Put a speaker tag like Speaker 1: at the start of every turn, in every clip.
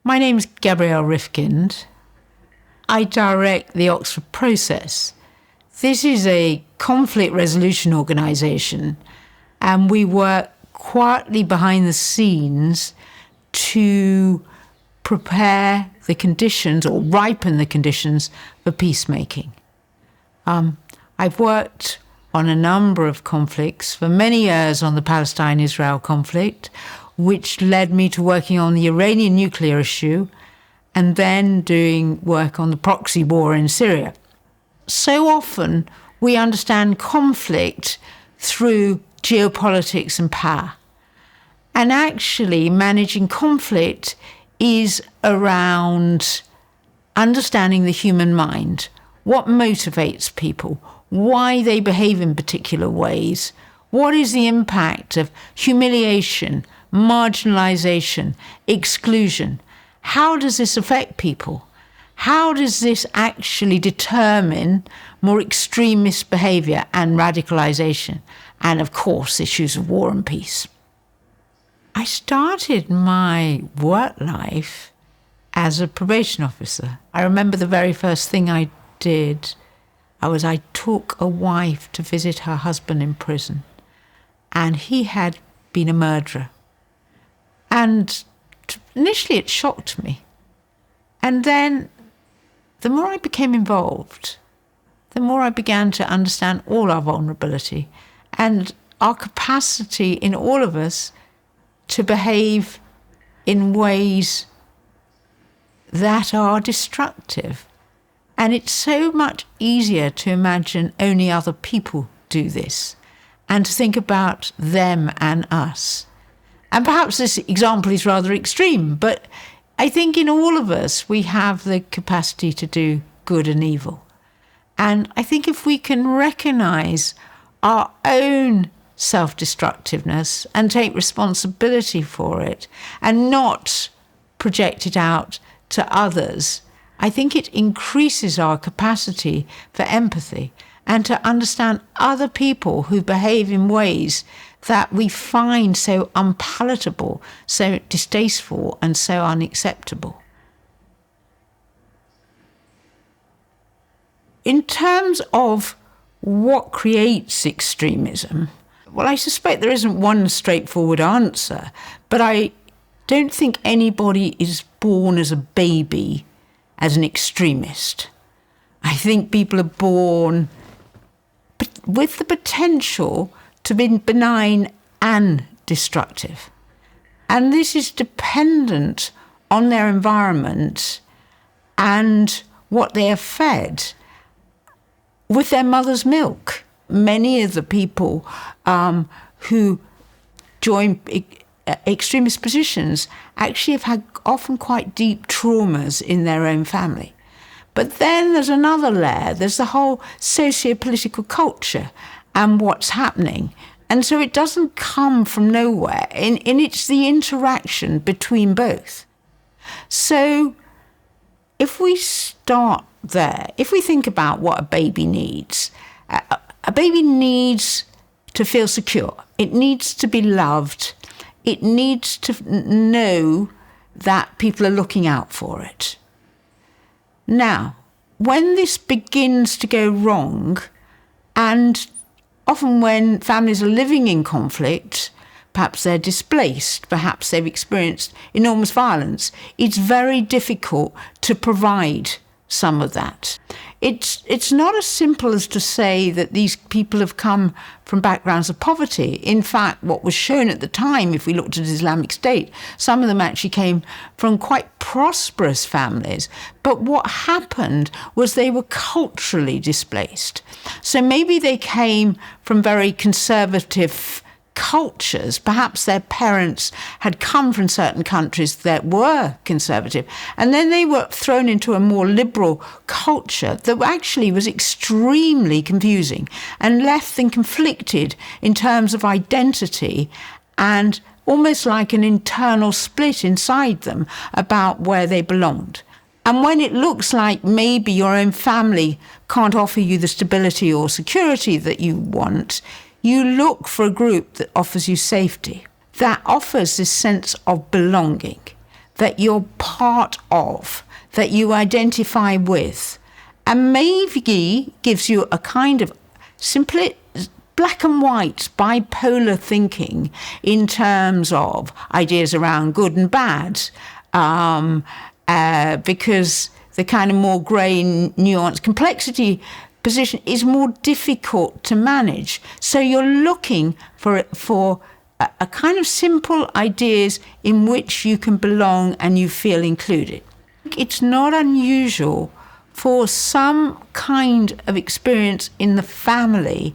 Speaker 1: My name's Gabrielle Rifkind. I direct the Oxford Process. This is a conflict resolution organisation, and we work quietly behind the scenes to prepare the conditions or ripen the conditions for peacemaking. I've worked on a number of conflicts for many years on the Palestine-Israel conflict, which led me to working on the Iranian nuclear issue and then doing work on the proxy war in Syria. So often we understand conflict through geopolitics and power. And actually managing conflict is around understanding the human mind, what motivates people, why they behave in particular ways, what is the impact of humiliation, marginalization, exclusion. How does this affect people? How does this actually determine more extremist behavior and radicalization? And of course, issues of war and peace. I started my work life as a probation officer. I remember the very first thing I did, I took a wife to visit her husband in prison, and he had been a murderer. And initially it shocked me. And then the more I became involved, the more I began to understand all our vulnerability and our capacity in all of us to behave in ways that are destructive. And it's so much easier to imagine only other people do this and to think about them and us. And perhaps this example is rather extreme, but I think in all of us we have the capacity to do good and evil. And I think if we can recognize our own self-destructiveness and take responsibility for it and not project it out to others, I think it increases our capacity for empathy and to understand other people who behave in ways that we find so unpalatable, so distasteful, and so unacceptable. In terms of what creates extremism, well, I suspect there isn't one straightforward answer, but I don't think anybody is born as a baby as an extremist. I think people are born with the potential to be benign and destructive. And this is dependent on their environment and what they are fed with their mother's milk. Many of the people who join extremist positions actually have had often quite deep traumas in their own family. But then there's another layer. There's the whole socio-political culture and what's happening. And so it doesn't come from nowhere. And it's the interaction between both. So if we start there, if we think about what a baby needs, a baby needs to feel secure. It needs to be loved. It needs to know that people are looking out for it. Now, when this begins to go wrong, and often when families are living in conflict, perhaps they're displaced, perhaps they've experienced enormous violence, it's very difficult to provide some of that. It's not as simple as to say that these people have come from backgrounds of poverty. In fact, what was shown at the time, if we looked at Islamic State, some of them actually came from quite prosperous families. But what happened was they were culturally displaced. So maybe they came from very conservative cultures. Perhaps their parents had come from certain countries that were conservative, and then they were thrown into a more liberal culture that actually was extremely confusing and left them conflicted in terms of identity and almost like an internal split inside them about where they belonged. And when it looks like maybe your own family can't offer you the stability or security that you want, you look for a group that offers you safety, that offers this sense of belonging, that you're part of, that you identify with, and maybe gives you a kind of simply black and white bipolar thinking in terms of ideas around good and bad, because the kind of more grey, nuanced complexity position is more difficult to manage. So you're looking for a kind of simple ideas in which you can belong and you feel included. It's not unusual for some kind of experience in the family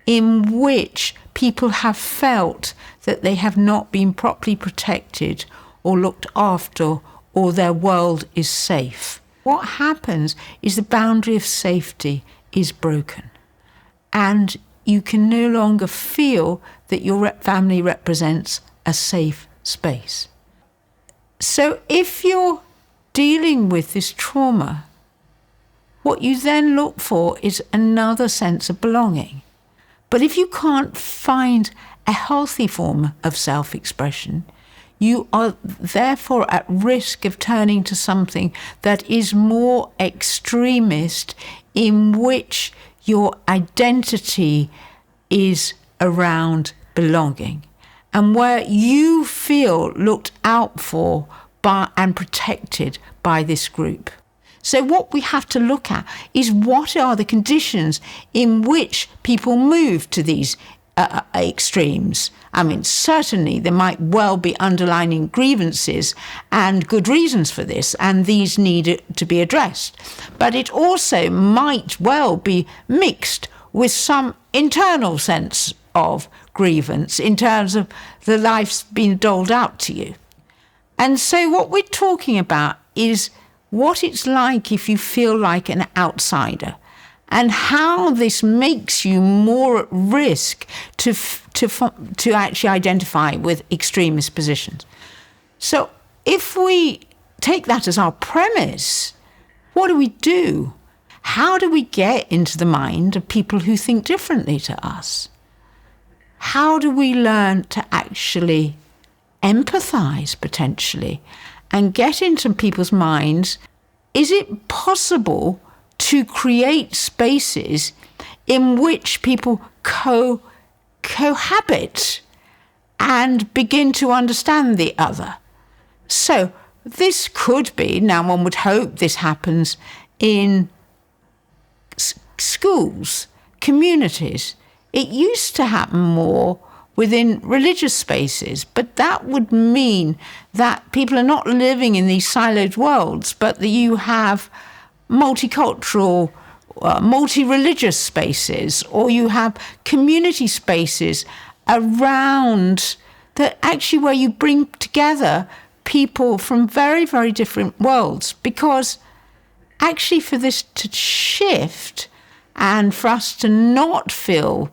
Speaker 1: in which people have felt that they have not been properly protected or looked after, or their world is safe. What happens is the boundary of safety is broken, and you can no longer feel that your family represents a safe space. So if you're dealing with this trauma, what you then look for is another sense of belonging. But if you can't find a healthy form of self-expression, you are therefore at risk of turning to something that is more extremist, in which your identity is around belonging, and where you feel looked out for by and protected by this group. So what we have to look at is what are the conditions in which people move to these extremes. I mean, certainly there might well be underlying grievances and good reasons for this, and these need to be addressed. But it also might well be mixed with some internal sense of grievance in terms of the life's been doled out to you. And so what we're talking about is what it's like if you feel like an outsider, and how this makes you more at risk to actually identify with extremist positions. So if we take that as our premise, what do? How do we get into the mind of people who think differently to us? How do we learn to actually empathize potentially and get into people's minds? Is it possible to create spaces in which people cohabit and begin to understand the other? So this could be, now one would hope this happens in schools, communities. It used to happen more within religious spaces, but that would mean that people are not living in these siloed worlds, but that you have multicultural, multi-religious spaces, or you have community spaces around that actually where you bring together people from very, very different worlds. Because actually for this to shift and for us to not feel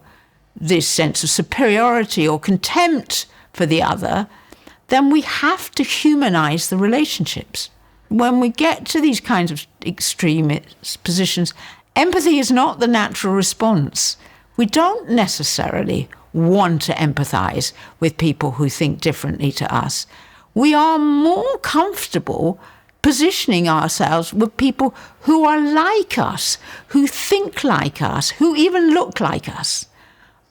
Speaker 1: this sense of superiority or contempt for the other, then we have to humanize the relationships. When we get to these kinds of extremist positions, empathy is not the natural response. We don't necessarily want to empathize with people who think differently to us. We are more comfortable positioning ourselves with people who are like us, who think like us, who even look like us.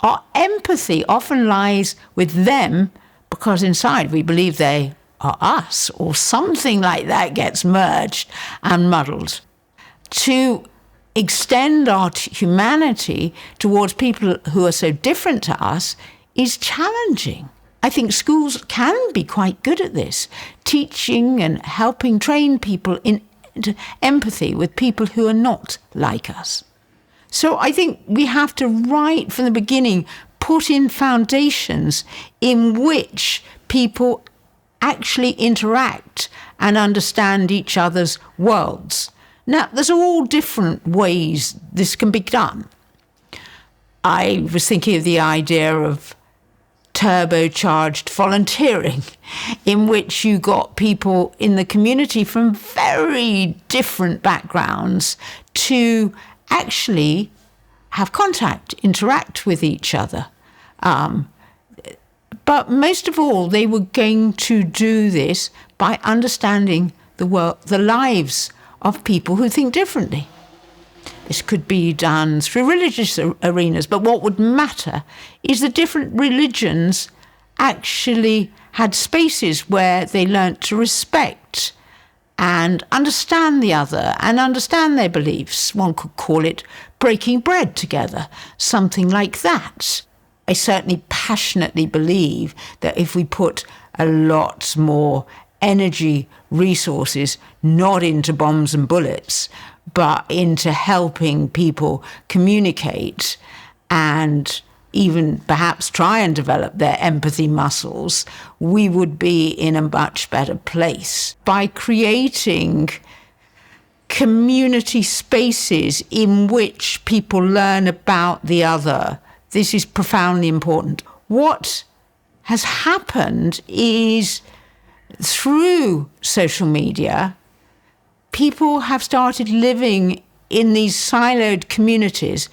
Speaker 1: Our empathy often lies with them because inside we believe they are us, or something like that gets merged and muddled. To extend our humanity towards people who are so different to us is challenging. I think schools can be quite good at this, teaching and helping train people into empathy with people who are not like us. So I think we have to, right from the beginning, put in foundations in which people actually interact and understand each other's worlds. Now, there's all different ways this can be done. I was thinking of the idea of turbocharged volunteering, in which you got people in the community from very different backgrounds to actually have contact, interact with each other. But most of all, they were going to do this by understanding the world, the lives of people who think differently. This could be done through religious arenas, but what would matter is that different religions actually had spaces where they learnt to respect and understand the other and understand their beliefs. One could call it breaking bread together, something like that. I certainly passionately believe that if we put a lot more energy, resources, not into bombs and bullets, but into helping people communicate and even perhaps try and develop their empathy muscles, we would be in a much better place. By creating community spaces in which people learn about the other, this is profoundly important. What has happened is through social media, people have started living in these siloed communities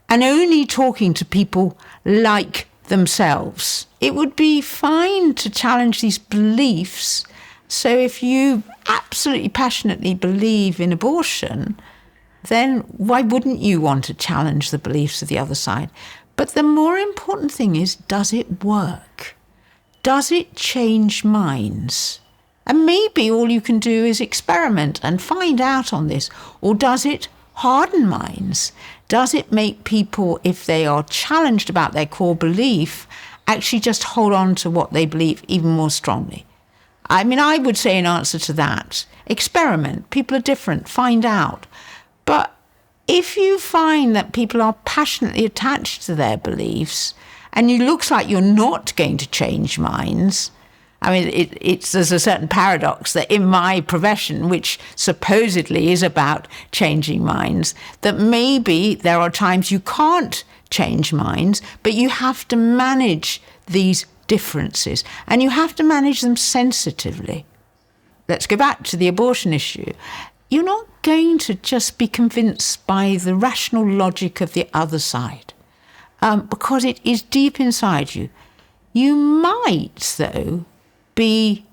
Speaker 1: and only talking to people like themselves. It would be fine to challenge these beliefs. So if you absolutely passionately believe in abortion, then why wouldn't you want to challenge the beliefs of the other side? But the more important thing is, does it work? Does it change minds? And maybe all you can do is experiment and find out on this. Or does it harden minds? Does it make people, if they are challenged about their core belief, actually just hold on to what they believe even more strongly? I mean, I would say in answer to that, experiment. People are different. Find out. But if you find that people are passionately attached to their beliefs and it looks like you're not going to change minds, I mean, there's a certain paradox that in my profession, which supposedly is about changing minds, that maybe there are times you can't change minds, but you have to manage these differences and you have to manage them sensitively. Let's go back to the abortion issue. You're not going to just be convinced by the rational logic of the other side, because it is deep inside you. You might, though, be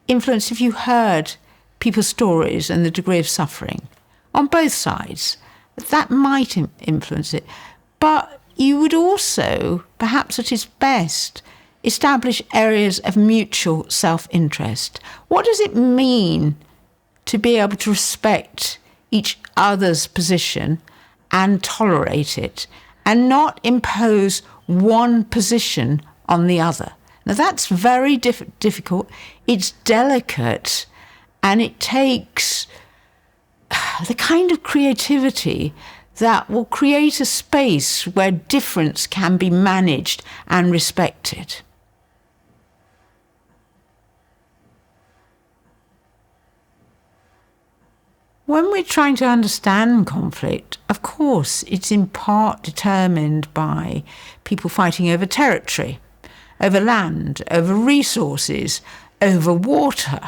Speaker 1: influenced if you heard people's stories and the degree of suffering on both sides. That might influence it. But you would also, perhaps at its best, establish areas of mutual self-interest. What does it mean to be able to respect each other's position and tolerate it and not impose one position on the other? Now, that's very difficult. It's delicate, and it takes the kind of creativity that will create a space where difference can be managed and respected. When we're trying to understand conflict, of course, it's in part determined by people fighting over territory, over land, over resources, over water,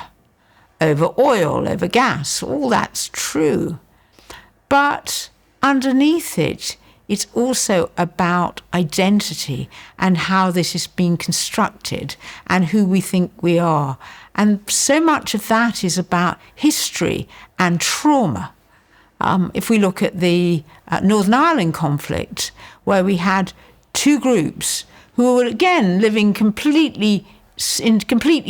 Speaker 1: over oil, over gas. All that's true. But underneath it, it's also about identity and how this is being constructed and who we think we are. And so much of that is about history and trauma. If we look at the Northern Ireland conflict, where we had two groups who were, again, living in completely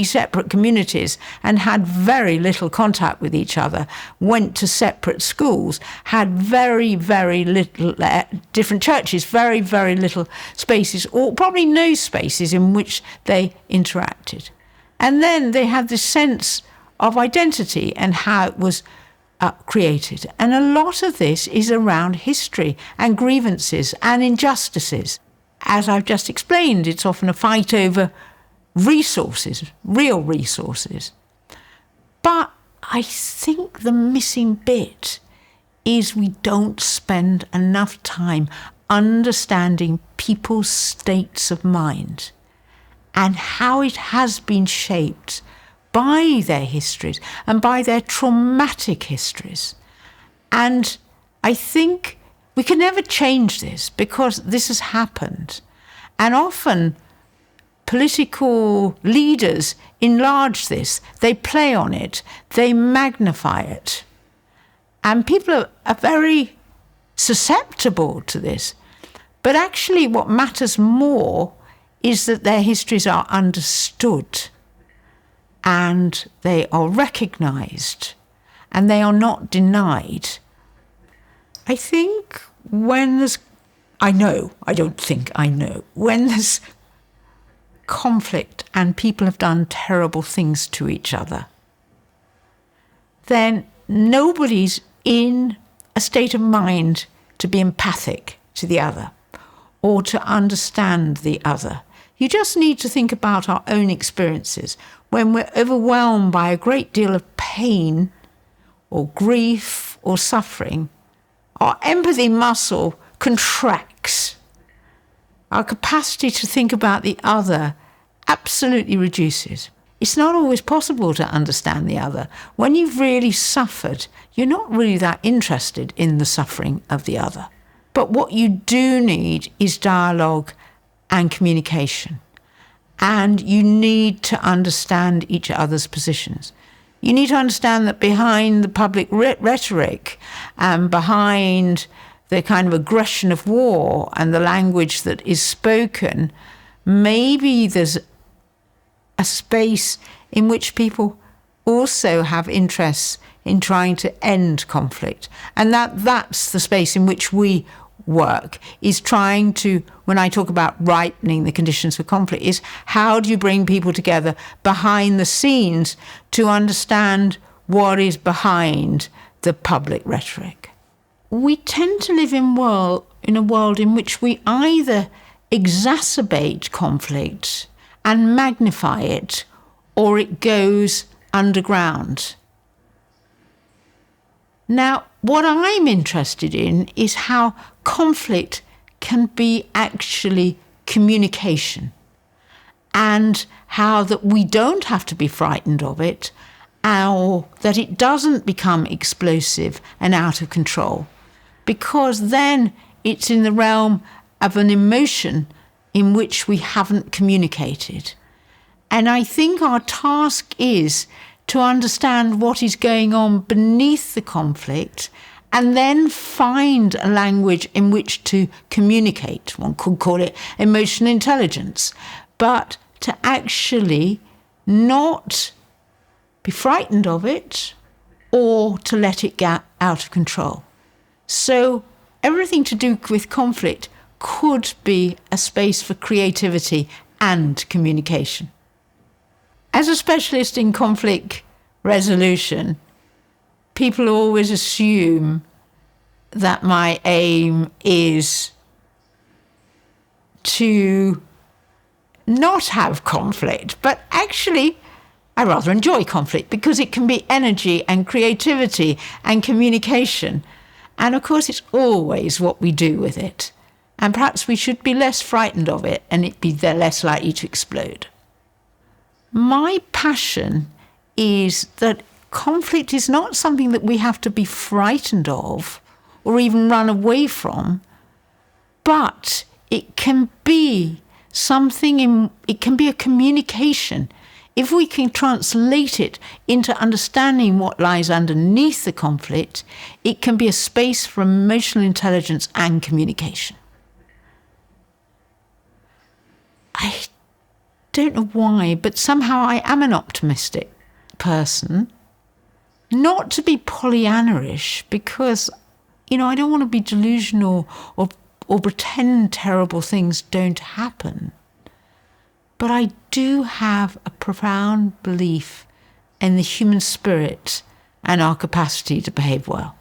Speaker 1: separate communities and had very little contact with each other, went to separate schools, had very, very little, different churches, very, very little spaces, or probably no spaces in which they interacted. And then they had this sense of identity and how it was created. And a lot of this is around history and grievances and injustices. As I've just explained, it's often a fight over resources, real resources. But I think the missing bit is we don't spend enough time understanding people's states of mind and how it has been shaped by their histories and by their traumatic histories. And I think we can never change this because this has happened. And often political leaders enlarge this, they play on it, they magnify it. And people are very susceptible to this. But actually what matters more is that their histories are understood and they are recognised and they are not denied. I think when there's, when there's conflict and people have done terrible things to each other, then nobody's in a state of mind to be empathic to the other or to understand the other. You just need to think about our own experiences. When we're overwhelmed by a great deal of pain or grief or suffering, our empathy muscle contracts. Our capacity to think about the other absolutely reduces. It's not always possible to understand the other. When you've really suffered, you're not really that interested in the suffering of the other. But what you do need is dialogue and communication. And you need to understand each other's positions. You need to understand that behind the public rhetoric and behind the kind of aggression of war and the language that is spoken, maybe there's a space in which people also have interests in trying to end conflict. And that's the space in which we work, is trying to, when I talk about ripening the conditions for conflict, is how do you bring people together behind the scenes to understand what is behind the public rhetoric. We tend to live in a world in which we either exacerbate conflict and magnify it, or it goes underground. Now, what I'm interested in is how conflict can be actually communication, and how that we don't have to be frightened of it, or that it doesn't become explosive and out of control, because then it's in the realm of an emotion in which we haven't communicated. And I think our task is to understand what is going on beneath the conflict and then find a language in which to communicate. One could call it emotional intelligence, but to actually not be frightened of it or to let it get out of control. So everything to do with conflict could be a space for creativity and communication. As a specialist in conflict resolution, people always assume that my aim is to not have conflict, but actually I rather enjoy conflict because it can be energy and creativity and communication. And of course, it's always what we do with it. And perhaps we should be less frightened of it and it be less likely to explode. My passion is that conflict is not something that we have to be frightened of or even run away from, but it can be it can be a communication. If we can translate it into understanding what lies underneath the conflict, it can be a space for emotional intelligence and communication. I don't know why, but somehow I am an optimistic person. Not to be Pollyanna-ish, because, I don't want to be delusional or pretend terrible things don't happen. But I do have a profound belief in the human spirit and our capacity to behave well.